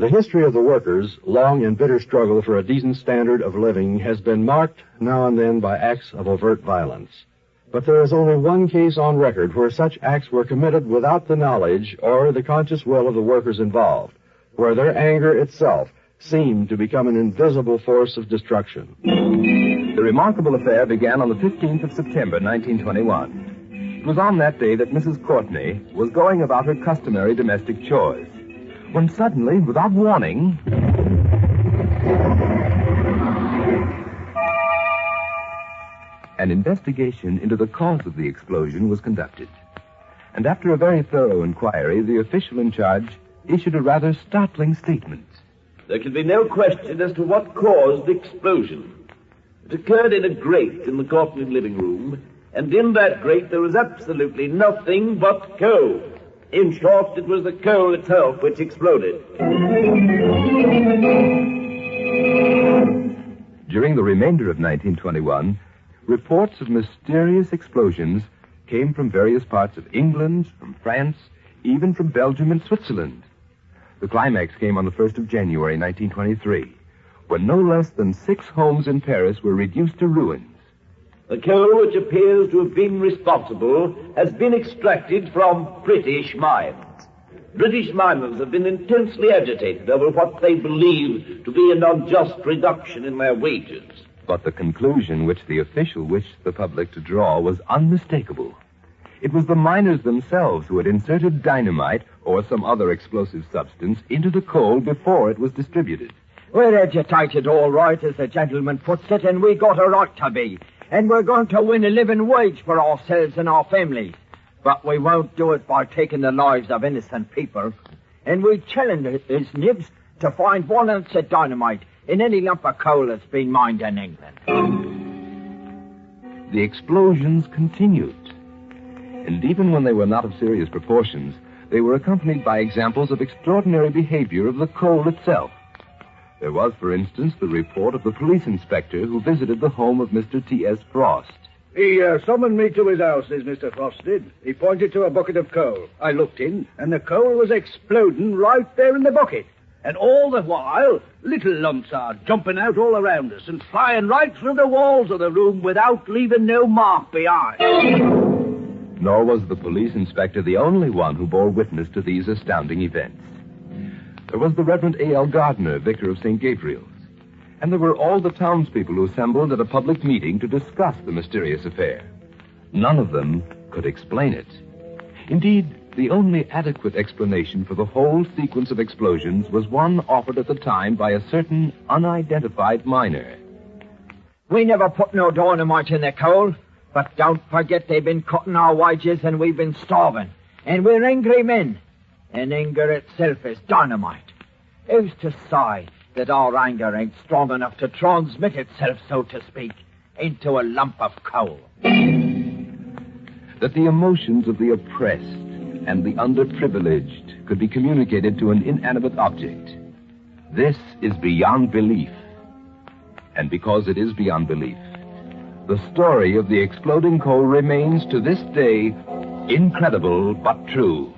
The history of the workers' long and bitter struggle for a decent standard of living has been marked now and then by acts of overt violence. But there is only one case on record where such acts were committed without the knowledge or the conscious will of the workers involved, where their anger itself seemed to become an invisible force of destruction. The remarkable affair began on the 15th of September, 1921. It was on that day that Mrs. Courtney was going about her customary domestic chores, when suddenly, without warning, an investigation into the cause of the explosion was conducted. And after a very thorough inquiry, the official in charge issued a rather startling statement. There can be no question as to what caused the explosion. It occurred in a grate in the Courtney living room, and in that grate there was absolutely nothing but coal. In short, it was the coal itself which exploded. During the remainder of 1921, reports of mysterious explosions came from various parts of England, from France, even from Belgium and Switzerland. The climax came on the 1st of January, 1923, when no less than 6 homes in Paris were reduced to ruins. The coal which appears to have been responsible has been extracted from British mines. British miners have been intensely agitated over what they believe to be an unjust reduction in their wages. But the conclusion which the official wished the public to draw was unmistakable. It was the miners themselves who had inserted dynamite or some other explosive substance into the coal before it was distributed. We're agitated all right, as the gentleman puts it, and we got a right to be. And we're going to win a living wage for ourselves and our families. But we won't do it by taking the lives of innocent people. And we challenge his nibs to find 1 ounce of dynamite in any lump of coal that's been mined in England. The explosions continued. And even when they were not of serious proportions, they were accompanied by examples of extraordinary behavior of the coal itself. There was, for instance, the report of the police inspector who visited the home of Mr. T.S. Frost. He summoned me to his house, says Mr. Frost did. He pointed to a bucket of coal. I looked in, and the coal was exploding right there in the bucket. And all the while, little lumps are jumping out all around us and flying right through the walls of the room without leaving no mark behind. Nor was the police inspector the only one who bore witness to these astounding events. There was the Reverend A.L. Gardner, vicar of St. Gabriel's. And there were all the townspeople who assembled at a public meeting to discuss the mysterious affair. None of them could explain it. Indeed, the only adequate explanation for the whole sequence of explosions was one offered at the time by a certain unidentified miner. We never put no dynamite in the coal, but don't forget they've been cutting our wages and we've been starving. And we're angry men. And anger itself is dynamite. Who's to say that our anger ain't strong enough to transmit itself, so to speak, into a lump of coal? That the emotions of the oppressed and the underprivileged could be communicated to an inanimate object. This is beyond belief. And because it is beyond belief, the story of the exploding coal remains to this day incredible but true.